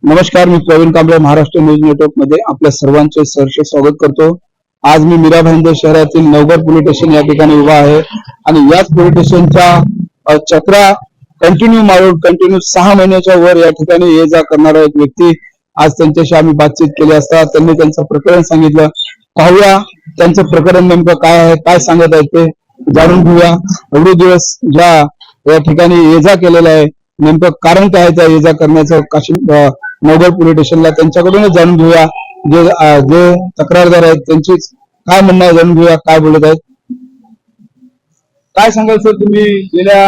नमस्कार, मी Pravin Kamble Maharashtra news network मध्ये आपल्या सर्वांचे सहर्ष स्वागत करतो। आज मी मीरा भाईंदर शहरातील नवघर पोलीस स्टेशन या ठिकाणी उभा आहे आणि याच पोलीस स्टेशनच्या चक्रा कंटिन्यू मारून कंटिन्यू 6 महिन्याच्या वर या ठिकाणी ये जा करणारा एक व्यक्ती, आज त्यांच्याशी आम्ही बातचीत केली असता त्यांनी त्यांचं प्रकरण सांगितलं। पाहूया त्यांचं प्रकरण नेमकं काय आहे, काय सांगत आहेत ते जाणून घेऊया। एवढे दिवस ज्या या ठिकाणी ये जा केलेला आहे, नेमकं कारण काय आहे त्या ये जा करण्याचं नवघर पोलीस स्टेशनला त्यांच्याकडूनच जाणून घेऊया। जे तक्रारदार आहेत त्यांची काय म्हणणं आहे जाणून घेऊया, काय बोलत आहेत। काय सांगाल सर, तुम्ही गेल्या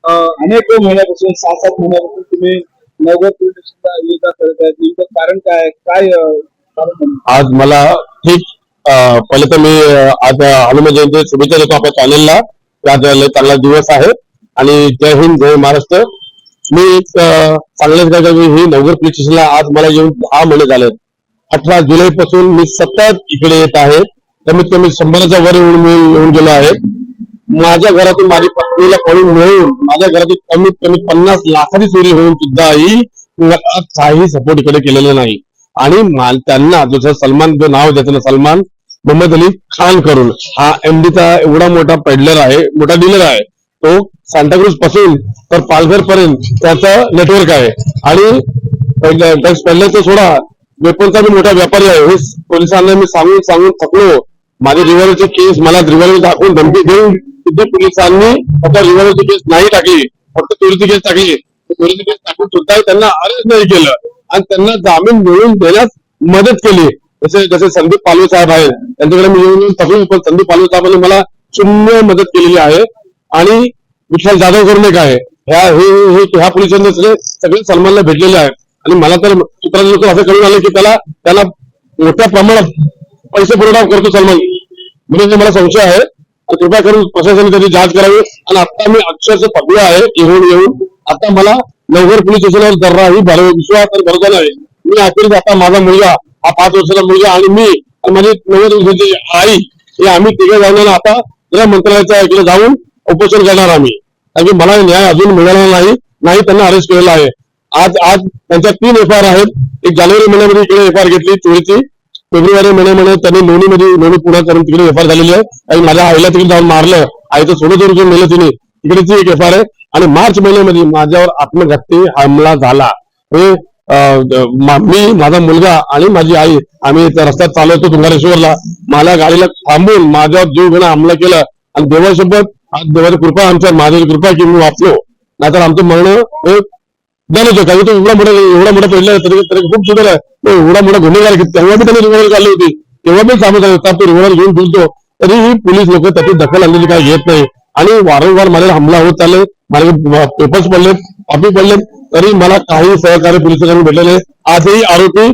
अनेक महिन्यापासून 6-7 महिन्यापासून तुम्ही नवघर पोलीस स्टेशनला ये जा करत आहेत, नेमकं कारण काय काय? आज मला ठीक पहिले तर मी आज हनुमान जयंती शुभेच्छा देतो आपल्या चॅनलला। आज चांगला दिवस आहे आणि जय हिंद, जय महाराष्ट्र। मी चांगल्याच काय ही नवघर पोलीस स्टेशनला आज मला येऊन 10 महिने झाले। 18 जुलै पासून मी सतत इकडे येत आहे। कमीत कमी 100च्या वर येऊन गेलो आहे। माझ्या घरातून माझी पत्नीला पळून मिळून माझ्या घरातून कमीत कमी 50 लाखाची चोरी होऊन सुद्धाही काही सपोर्ट इकडे केलेला नाही। आणि त्यांना जसं सलमान, जो नाव देतो ना सलमान मोहम्मद अली खान करून, हा एमडीचा एवढा मोठा पेडलर आहे, मोठा डीलर आहे। तो सांताक्रूज पासून तर पालघर पर्यंत त्याचा नेटवर्क आहे आणि पेडलरचा सोडा वेपनचा मी मोठा व्यापारी आहे। हे पोलिसांना मी सांगून थकलो। माझे रिव्हॉल्वरची केस मला रिव्हॉल्वर दाखवून धमकी देऊन सुद्धा पोलिसांनी फक्त रिव्हॉल्वरची केस नाही टाकली, फक्त चोरीची केस टाकली। चोरीची केस टाकून सुद्धा त्यांना अरेस्ट नाही केलं आणि त्यांना जामीन मिळवून देण्यास मदत केली। जसे संदीप पालवे साहेब आहेत, त्यांच्याकडे मी येऊन थकलो, पण संदीप पालवे साहेबांनी मला शून्य मदत केलेली आहे। आणि विठ्ठल जाधव करून एक आहे, ह्या पोलिसांनी सगळे सलमानला भेटलेले आहेत आणि मला तर सूत्राचे लोक असं कळून आले की त्याला मोठ्या प्रमाणात पैसे पुरवठा करतो सलमान, म्हणजे मला संशय आहे। कृपया करून प्रशासनाने त्याची जांच करावी। आणि आता मी अक्षरशः थकलो आहे येऊन आता मला नवघर पोलीस स्टेशनवर जराही विश्वास आणि भरोसा नाही। मी अखेरीस आता माझा मुलगा, हा 5 वर्षाचा मुलगा आणि मी आणि माझी 90 वर्षाची आई, हे आम्ही तिघे जाऊन आता गृह मंत्रालयाच्या इकडे जाऊन उपोषण करणार आम्ही, कारण की मला न्याय अजून मिळाला नाही। त्यांना अरेस्ट केलेला आहे। आज त्यांच्या 3 एफआयआर आहेत। एक जानेवारी महिन्यामध्ये इकडे एफआयआर घेतली चोरीची, फेब्रुवारी महिन्यामध्ये त्यांनी लोणी पुन्हा करून तिकडे एफआयआर झालेली आहे आणि माझ्या आईला तिकडे जाऊन मारलं, आईचं सोनं चोरून नेलं तिने, तिकडेची एक एफआयआर आहे। आणि मार्च महिन्यामध्ये माझ्यावर आत्मघाती हमला झाला। हे मी, माझा मुलगा आणि माझी आई आम्ही रस्त्यात चालू होतो तुंगारेश्वरला, मला गाडीला थांबून माझ्यावर जीव घेणं हमला केला आणि देवासोबत आज देवाची कृपा, आमच्या माझी कृपा की मी वाचलो, नाहीतर आमचं मरण झालं होतं। काही तो एवढा मोठा पहिला तरी खूप सुंदर आहे, तो एवढा मोठा गुन्हेगार की तेव्हा बी त्यांनी रिव्हॉल्वर काढली होती, तेव्हा बी सामोर होता, तो रिव्हॉल्वर घेऊन फिरतो, तरीही पोलीस लोक त्याची दखल आणलेली काही घेत नाही आणि वारंवार माझ्यावर हमला होत चालले। माझे पेपर्स पडलेत, कॉपी पडलेत, तरी मला काही सहकार्य पोलिसांनी भेटलेले। आजही आरोपी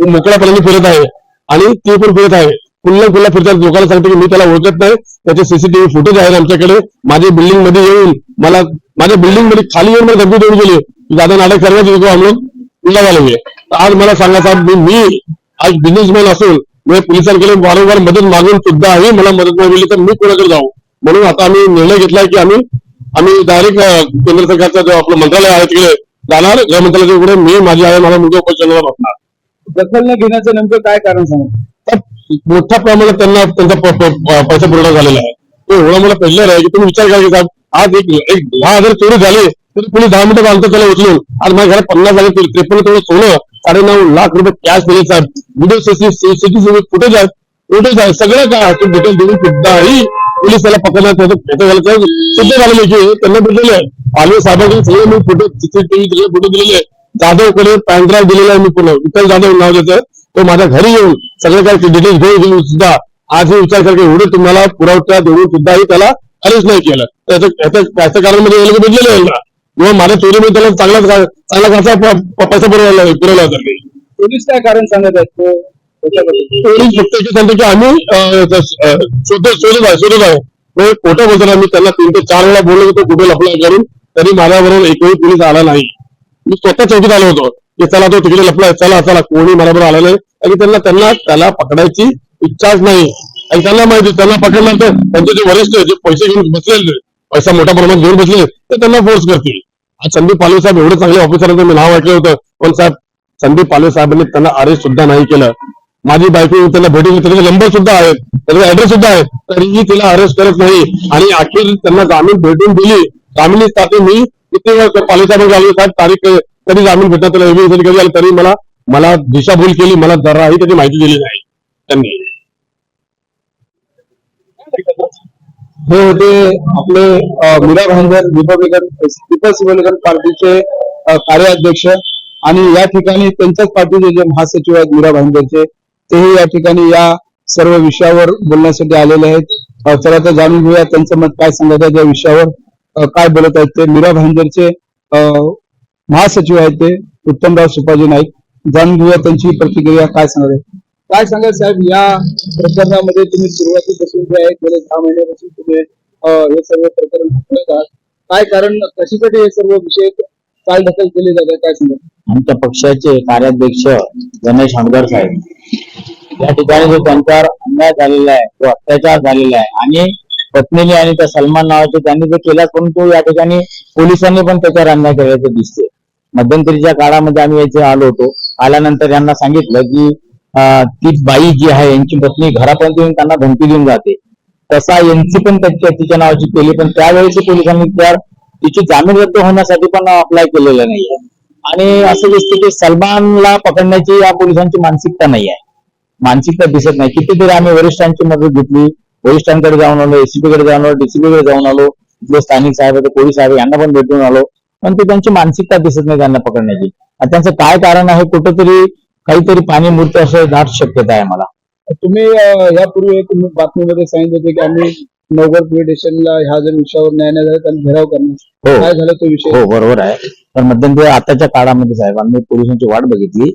मोकळ्यापणाने फिरत आहे आणि ती पण फिरत आहे, खुल्ला फिरतात। लोकांना सांगतो की मी त्याला ओळखत नाही, त्याचे सीसीटीव्ही फुटेज आहेत आमच्याकडे। माझी बिल्डिंग मध्ये येऊन माझ्या बिल्डिंग मध्ये खाली येऊन मला धमकी देऊन गेली, ज्यादा नाटक करण्याची हम लोग उल्ला वाले। आज मला सांगा साहेब, मी आज बिझनेसमॅन असून मी पोलिसांकडे वारंवार मदत मागून सुद्धाही मला मदत नाही मिळाली, तर मी कोणाकडे जाऊ? म्हणून आता आम्ही निर्णय घेतलाय की आम्ही डायरेक्ट केंद्र सरकारचा जो आपलं मंत्रालय आहे तिकडे जाणार। गृह मंत्रालयाच्या पुढे मी, माझी आई, मला मुलगा उपोषणाला बसणार। दखल न घेण्याचं नेमकं काय कारण सांगा? मोठ्या प्रमाणात त्यांचा पैसा पुरवठा झालेला आहे। तो एवढा मोठा पेडलर आहे की तुम्ही विचार करा की साहेब, आज एक 10,000 चोरी झाली तरी कुणी 10 मिनिटं बांधतो त्याला उचलून। आज माझ्या घरात 50 झाले, 53 थोडं सोनं, 9.5 लाख रुपये कॅश दिले साहेब, व्हिडिओ सीसीटीव्ही फुटेज आहे, सगळं काय डिटेल देऊन सुद्धाही पोलीस त्याला पकडण्यात सिद्ध झालेले की त्यांना भेटलेले आहे। पालवे साहेबांकडे सगळे मी फोटो सीसीटीव्ही फोटो दिलेले, जाधवकडे पॅन ड्राईव्ह दिलेला आहे मी पुन्हा, विठ्ठल जाधव नाव देतं, तो माझ्या घरी येऊन सगळे काही डिटेल्स घेऊन सुद्धा आजही विचार करके एवढे तुम्हाला पुरावठा देऊन सुद्धाही त्याला अरेस्ट नाही केलं। त्याचं कारण म्हणजे हे लोक भेटलेले आहे ना, किंवा माझ्या चोरीमध्ये त्याला चांगला खासा पैसा पुरवला होता। पोलीस काय कारण सांगत आहेत? पोलीस फक्त सांगतो की आम्ही शोधत आहे, खोटं बोलतो। आम्ही त्यांना 3 ते 4 वेळा बोललो होतो कुठे लपलाय करून, तरी माझ्याबरोबर एकही पोलीस आला नाही। मी स्वतः चौकीत आलो होतो की चला तो तिकडे लपलाय, चला कोणी माझ्याबरोबर आला नाही। आणि त्याला पकडायची इच्छाच नाही आणि त्यांना माहिती त्यांना पकडणार तर त्यांचे जे वरिष्ठ जे पैसे घेऊन बसलेले, पैसा मोठ्या प्रमाणात घेऊन बसले, ते त्यांना फोर्स करतील। आज संदीप पालवे साहेब एवढे चांगले ऑफिसरांचं मी नाव ऐकलं होतं, पण साहेब संदीप पालवे साहेबांनी त्यांना अरेस्ट सुद्धा नाही केलं. माझी बायको त्यांना भेटून त्याचा नंबर सुद्धा आहे, त्याचा ऍड्रेस सुद्धा आहे, तरीही तिला अरेस्ट करत नाही. आणि अखेर त्यांना जामीन भेटून दिली. जामिनीसाठी मी किती वेळ पालवे साहेबांनी साहेब तारीख कधी जामीन भेटतात त्याला एव्हिडन्स कधी आलं, तरी मला दिशाभूल केली, मला जराही त्याची माहिती दिली नाही त्यांनी. हे होते आपले मीरा भाईंदर पीपल्स रिपब्लिकन पार्टीचे कार्याध्यक्ष. आणि या ठिकाणी त्यांच्याच पार्टीचे जे महासचिव आहेत मीरा भाईंदरचे, तेही या ठिकाणी या सर्व विषयावर बोलण्यासाठी आलेले आहेत. चला तर जाणून घेऊया त्यांचं मत काय सांगत आहेत या विषयावर, काय बोलत आहेत ते. मीरा भाईंदरचे महासचिव आहेत ते उत्तमराव सुपाजी नाईक. जाणून घेऊया त्यांची प्रतिक्रिया काय सांगत आहेत. काय सांगाल साहेब, या प्रकरणामध्ये तुम्ही सुरुवातीपासून जे आहे गेल्या 6 महिन्यापासून तुम्ही हे सर्व प्रकरण हाताळत आहात. काय कारण, कशासाठी हे सर्व विषय चालढकल केले जातात, काय सांगाल. आमच्या पक्षाचे कार्याध्यक्ष गणेश हंडगर साहेब, या ठिकाणी जो त्यांच्यावर अन्याय झालेला आहे, तो अत्याचार झालेला आहे आणि पत्नीने आणि त्या सलमान नावाचे त्यांनी ते केला, परंतु या ठिकाणी पोलिसांनी पण त्याच्यावर अन्याय केल्याचं दिसते. मध्यंतरीच्या काळामध्ये आम्ही येथे आलो होतो. आल्यानंतर यांना सांगितलं की ती बाई जी आहे यांची पत्नी घरापर्यंत येऊन त्यांना धमकी देऊन जाते. तसा यांची पण तिच्या नावाची केली, पण त्यावेळेस पोलिसांनी तिची जामीन रद्द होण्यासाठी पण अप्लाय केलेलं नाहीये. आणि असं दिसतं की सलमानला पकडण्याची या पोलिसांची मानसिकता नाही आहे, मानसिकता दिसत नाही. कितीतरी आम्ही वरिष्ठांची मदत घेतली, वरिष्ठांकडे जाऊन आलो, एसीपी कडे जाऊन आलो, डीसीपी कडे जाऊन आलो, इथले स्थानिक साहेब पोलीस साहेब यांना पण भेटून आलो, पण ते त्यांची मानसिकता दिसत नाही त्यांना पकडण्याची. त्यांचं काय कारण आहे, कुठंतरी काहीतरी पाणी मुरतं असं दाट शक्यता आहे मला. तुम्ही यापूर्वी तुम्ही बातमीमध्ये सांगितलं होते की आम्ही नवघर पोलीस स्टेशनला ह्या जर विषयावर न्याय नाही झाला तर घेराव करणार, काय झालं तो विषय. हो बरोबर आहे. तर मध्यंतरी आताच्या काळामध्ये साहेब आम्ही पोलिसांची वाट बघितली.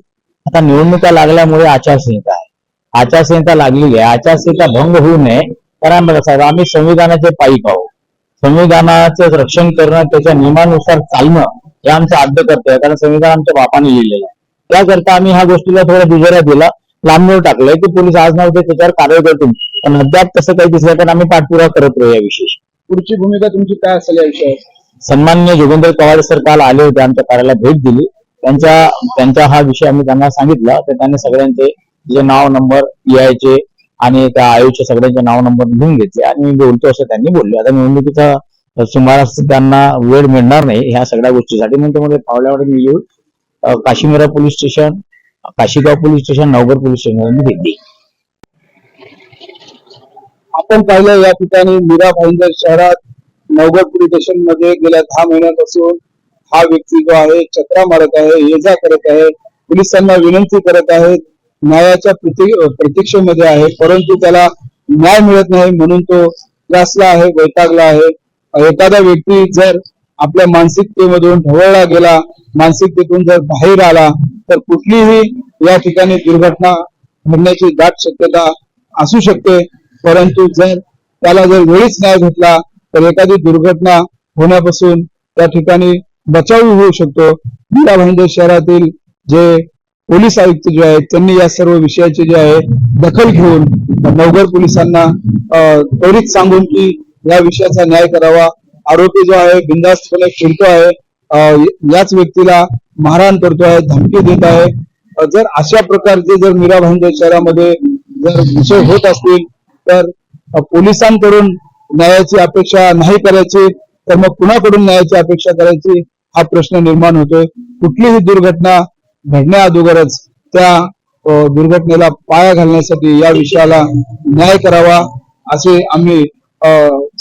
आता निवडणुका लागल्यामुळे आचारसंहिता आहे, आचारसंहिता लागलेली आहे. आचारसंहिता भंग होऊ नये कारण बघा साहेब, आम्ही संविधानाचे पायी आहोत. संविधानाचं रक्षण करणं, त्याच्या नियमानुसार चालणं हे आमचं आद्य कर्तव्य आहे, कारण संविधान आमच्या बापाने लिहिलेलं आहे. त्याकरता आम्ही ह्या गोष्टीला थोडा दुजोरा दिला, लांबवर टाकलंय की पोलीस आज नव्हते त्याच्यावर कारवाई करतील, पण अद्याप तसं काही दिसलं तर आम्ही पाठपुरावा करत राहू. या विषयी पुढची भूमिका तुमची काय असेल या विषयावर. सन्माननीय जोगेंद्र पवार सर काल आले होते, आमच्या कार्यालयाला भेट दिली. त्यांचा हा विषय आम्ही त्यांना सांगितला, तर त्यांनी सगळ्यांचे जे नाव नंबर EI आणि त्या आयोगचे सगळ्यांचे नाव नंबर लिहून घेतले आणि मी बोलतो असं त्यांनी बोलले. आता निवडणुकीचा सुमारास त्यांना वेळ मिळणार नाही ह्या सगळ्या गोष्टीसाठी, म्हणून त्यामध्ये फावल्यावर मी येऊन Kashimira police station, Kashigaon police station, Navghar police station भेटली. आपण पाहिलं या ठिकाणी मीरा भाईंदर शहरात नवघर पोलीस स्टेशन मध्ये गेल्या 10 महिन्यापासून हा व्यक्ती जो आहे चक्रा मारत आहे, ये जा करत आहे, पोलिसांना विनंती करत आहे, न्यायाच्या प्रतीक्षेमध्ये आहे, परंतु त्याला न्याय मिळत नाही म्हणून तो त्रासला आहे, वैतागला आहे. एखादा व्यक्ती जर आपल्या मानसिकतेमधून ढवळला गेला, मानसिकतेतून जर बाहेर आला तर कुठलीही या ठिकाणी दुर्घटना घडण्याची दाट शक्यता असू शकते. परंतु जर त्याला जर वेळीच न्याय भेटला तर एखादी दुर्घटना होण्यापासून त्या ठिकाणी बचाव होऊ शकतो. मीरा भाईंदर शहरातील जे पोलीस आयुक्त जे आहेत त्यांनी या सर्व विषयाची जे आहे दखल घेऊन नवघर पोलिसांना त्वरित सांगून की या विषयाचा न्याय करावा. आरोपी जो आहे बिनधास्तपणे फिरतो आहे, याच व्यक्तीला मारहाण करतो आहे, धमकी देत आहे. जर अशा प्रकारचे जर मीरा भाईंदर शहरामध्ये जर विषय होत असतील तर पोलिसांकडून न्यायाची अपेक्षा नाही करायची तर मग कुणाकडून न्यायाची अपेक्षा करायची हा प्रश्न निर्माण होतोय. कुठलीही दुर्घटना घडण्या अगोदरच त्या दुर्घटनेला पाया घालण्यासाठी या विषयाला न्याय करावा असे आम्ही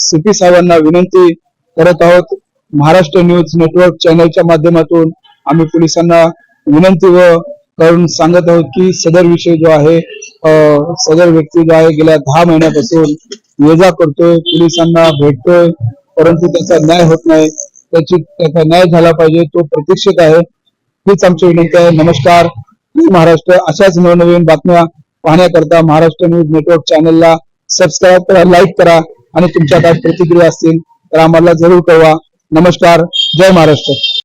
CP साहेबांना विनंती करत आहोत. महाराष्ट्र न्यूज नेटवर्क चॅनलच्या माध्यमातून आम्ही पोलिसांना विनंती करून सांगत आहोत की सदर विषय जो आहे, सदर व्यक्ती जो आहे गेल्या 10 महिन्यापासून ये जा करतोय, पोलिसांना भेटतोय, परंतु त्याचा न्याय होत नाही. त्याचा न्याय झाला पाहिजे, तो प्रतीक्षित आहे. हीच आमची विनंती आहे. नमस्कार, महाराष्ट्र. अशाच नवनवीन बातम्या पाहण्याकरता महाराष्ट्र न्यूज नेटवर्क चॅनलला सबस्क्राईब करा, लाईक करा आणि तुमच्या काय प्रतिक्रिया असतील तर आम्हाला जरूर कळवा. नमस्कार, जय महाराष्ट्र.